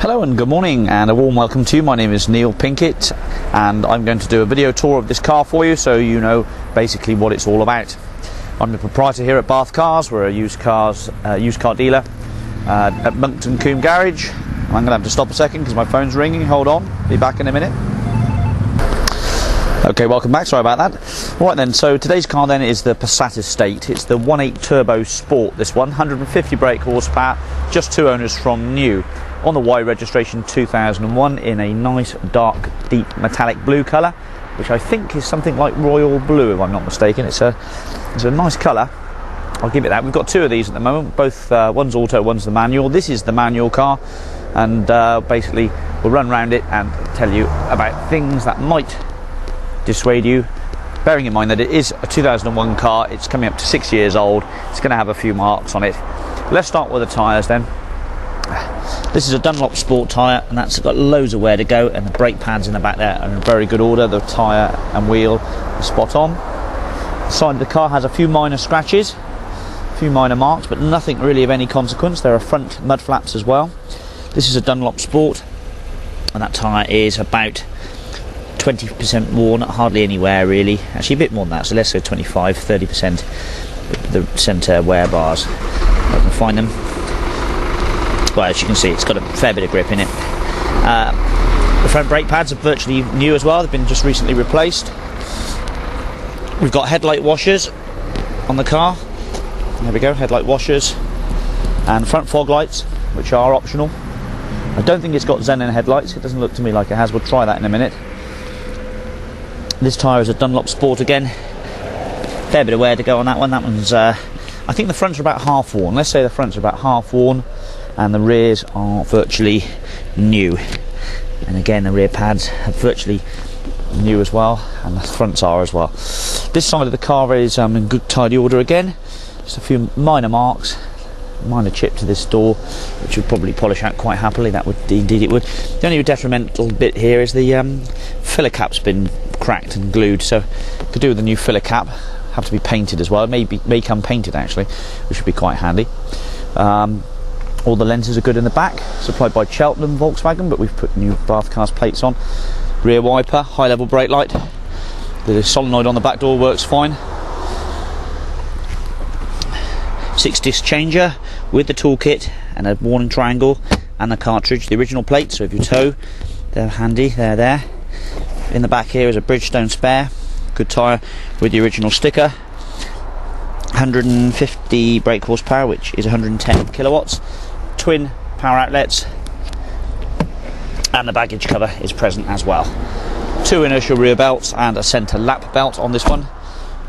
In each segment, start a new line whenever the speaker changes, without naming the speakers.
Hello and good morning and a warm welcome to you. My name is Neil Pinkett and I'm going to do a video tour of this car for you so you know basically what it's all about. I'm the proprietor here at Bathcars. We're a used car dealer at Monkton Combe Garage. I'm going to have to stop a second because my phone's ringing. Hold on, be back in a minute. Okay, welcome back, sorry about that. Right then, so today's car then is the Passat estate. It's the 1.8 turbo sport, this one, 150 brake horsepower, just 2 owners from new. On the Y registration 2001 in a nice dark deep metallic blue colour, which I think is something like royal blue if I'm not mistaken. It's a nice colour, I'll give it that. We've got two of these at the moment, both one's auto, one's the manual. This is the manual car, and basically we'll run around it and tell you about things that might dissuade you, bearing in mind that it is a 2001 car. It's coming up to 6 years old. It's going to have a few marks on it. Let's start with the tyres then. This is a Dunlop Sport tyre, and that's got loads of wear to go, and the brake pads in the back there are in very good order. The tyre and wheel are spot on. The side of the car has a few minor scratches, a few minor marks, but nothing really of any consequence. There are front mud flaps as well. This is a Dunlop Sport, and that tyre is about 20% worn, hardly any wear really, actually a bit more than that, so let's say 25-30%. The centre wear bars, I can find them. Well, as you can see, it's got a fair bit of grip in it. The front brake pads are virtually new as well. They've been just recently replaced. We've got headlight washers on the car. There we go, headlight washers and front fog lights, which are optional. I don't think it's got xenon headlights. It doesn't look to me like it has. We'll try that in a minute. This tyre is a Dunlop Sport again. Fair bit of wear to go on that one. That one's, I think the fronts are about half worn. Let's say the fronts are about half worn, and the rears are virtually new. And again, the rear pads are virtually new as well, and the fronts are as well. This side of the car is in good tidy order again. Just a few minor marks, minor chip to this door, which would probably polish out quite happily. That would, indeed it would. The only detrimental bit here is the filler cap's been cracked and glued, so could do with a new filler cap. Have to be painted as well. It may come painted actually, which would be quite handy. All the lenses are good in the back, supplied by Cheltenham Volkswagen, but we've put new Bathcars plates on. Rear wiper, high level brake light. The solenoid on the back door works fine. 6-disc changer with the toolkit and a warning triangle and the cartridge, the original plate, so if you tow, they're handy, they're there. In the back here is a Bridgestone spare, good tyre with the original sticker. 150 brake horsepower, which is 110 kilowatts. Twin power outlets, and the baggage cover is present as well. 2 inertial rear belts and a centre lap belt on this one.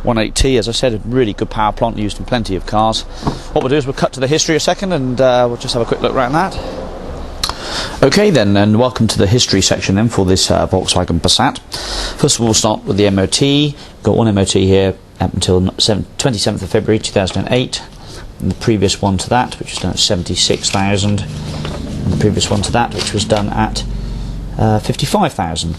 180, as I said, a really good power plant used in plenty of cars. What we'll do is we'll cut to the history a second, and we'll just have a quick look around that. Okay then, and welcome to the history section then for this Volkswagen Passat. First of all, we'll start with the MOT. Got one MOT here up until 27th of February 2008. And the previous one to that, which was done at 76,000. And the previous one to that, which was done at 55,000.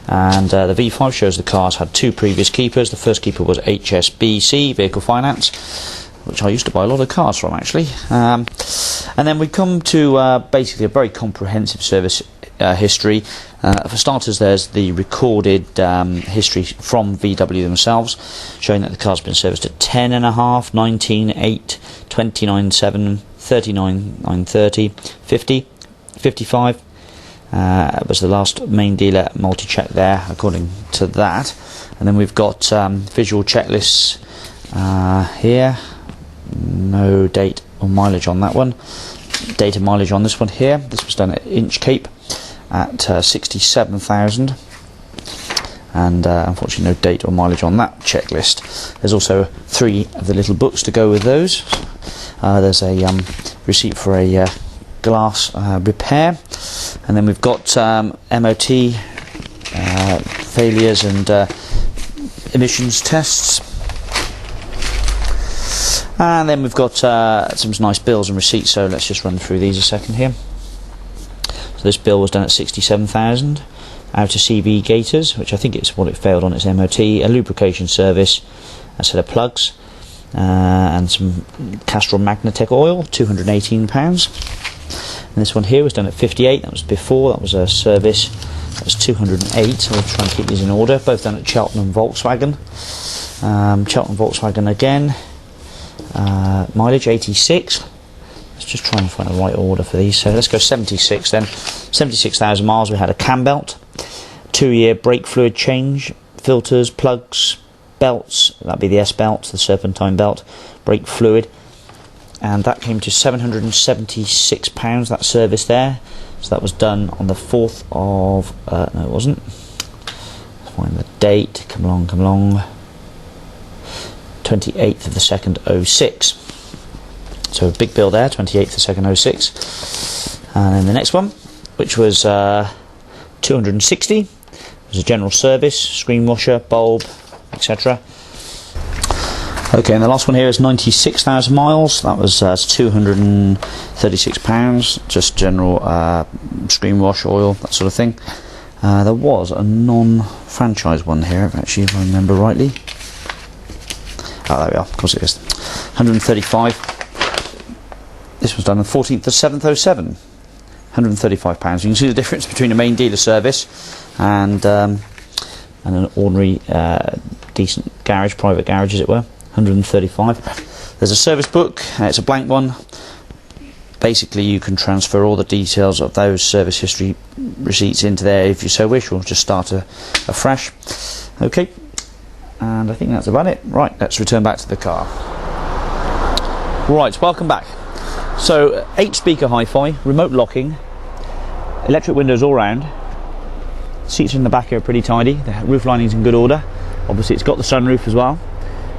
And the V5 shows the car's had 2 previous keepers. The first keeper was HSBC, Vehicle Finance, which I used to buy a lot of cars from actually. And then we come to basically a very comprehensive service history. For starters, there's the recorded history from VW themselves, showing that the car's been serviced at 10.5, 19.8, 29.7, 39.930, 50, 55. Was the last main dealer multi-check there, according to that. And then we've got visual checklists here. No date or mileage on that one. Data mileage on this one here. This was done at Inchcape at 67,000, and unfortunately no date or mileage on that checklist. There's also 3 of the little books to go with those. There's a receipt for a glass repair, and then we've got MOT failures and emissions tests. And then we've got some nice bills and receipts, so let's just run through these a second here. So this bill was done at 67,000. Outer CV gaiters, which I think it's what it failed on its MOT, a lubrication service, a set of plugs, and some Castrol Magnatec oil, £218. this one here was done at 58. That was before. That was a service. That was 208. So we'll try and keep these in order. Both done at Cheltenham Volkswagen. Cheltenham Volkswagen again. Mileage 86. Let's just try and find the right order for these. So let's go 76 then. 76,000 miles. We had a cam belt, 2-year brake fluid change, filters, plugs, belts. That'd be the S belt, the serpentine belt, brake fluid, and that came to £776. That service there. So that was done on the 4th of no, it wasn't. Let's find the date. Come along. 28th of the 2nd, 06. So a big bill there, 28th of the 2nd, 06. And then the next one, which was 260, was a general service, screen washer, bulb, etc. Okay, and the last one here is 96,000 miles. That was £236, just general screen wash, oil, that sort of thing. There was a non-franchise one here, actually, if I remember rightly. Oh, there we are, of course it is. 135. This was done on the 14th of 7th, 07. £135. You can see the difference between a main dealer service and an ordinary decent garage, private garage as it were. 135. There's a service book. It's a blank one. Basically, you can transfer all the details of those service history receipts into there if you so wish, or just start afresh. Okay, and I think that's about it. Right, let's return back to the car. Right, welcome back. So 8-speaker hi-fi, remote locking, electric windows all round. Seats in the back here are pretty tidy. The roof lining's in good order. Obviously, it's got the sunroof as well.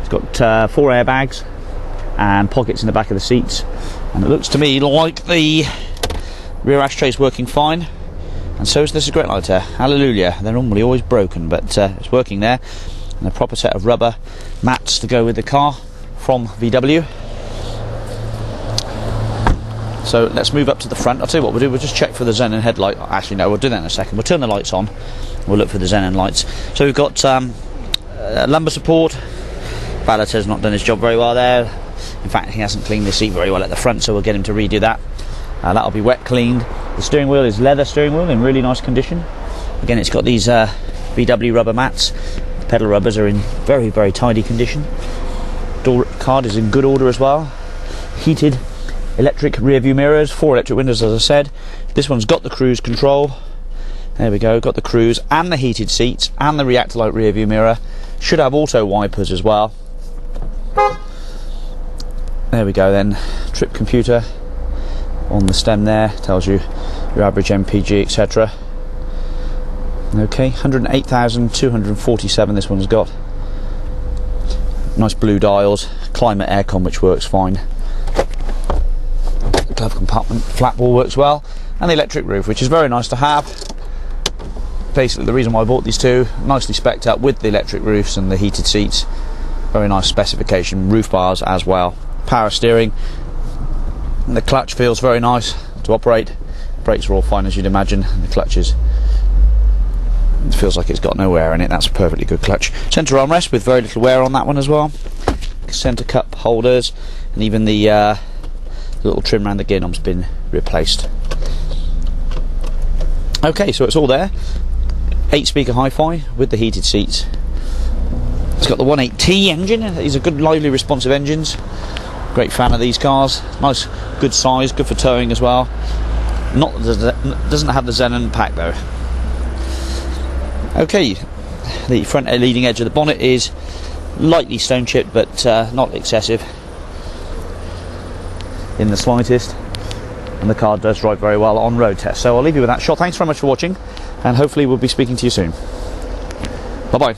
It's got 4 airbags and pockets in the back of the seats. And it looks to me like the rear ashtray's working fine. And so is the cigarette lighter. Hallelujah. They're normally always broken, but it's working there. And a proper set of rubber mats to go with the car from VW. So let's move up to the front. I'll tell you what we'll do, we'll just check for the xenon headlight. Actually no, we'll do that in a second. We'll turn the lights on, we'll look for the xenon lights. So we've got lumbar support. Valeter's not done his job very well there. In fact, he hasn't cleaned the seat very well at the front, so we'll get him to redo that. That'll be wet cleaned. The steering wheel is leather steering wheel in really nice condition. Again, it's got these VW rubber mats. The pedal rubbers are in very, very tidy condition. Door card is in good order as well. Heated electric rear view mirrors, 4 electric windows as I said. This one's got the cruise control. There we go, got the cruise and the heated seats and the reactor light rear view mirror. Should have auto wipers as well. There we go then. Trip computer on the stem there, tells you your average MPG, etc. Okay, 108,247 this one's got. Nice blue dials, climate aircon which works fine. The glove compartment flat wall works well, and the electric roof, which is very nice to have. Basically the reason why I bought these two, nicely specced up with the electric roofs and the heated seats. Very nice specification, roof bars as well. Power steering, and the clutch feels very nice to operate. Brakes are all fine as you'd imagine, and the clutch it feels like it's got no wear in it. That's a perfectly good clutch. Centre armrest with very little wear on that one as well. Centre cup holders, and even the little trim around the gear knob's been replaced. Okay, so it's all there. 8-speaker hi-fi with the heated seats. It's got the 1.8T engine. These are good, lively, responsive engines. Great fan of these cars. Nice, good size, good for towing as well. Doesn't have the xenon pack though. Okay, the front leading edge of the bonnet is lightly stone chipped, but not excessive in the slightest. And the car does drive very well on road test. So I'll leave you with that shot. Thanks very much for watching, and hopefully we'll be speaking to you soon. Bye bye.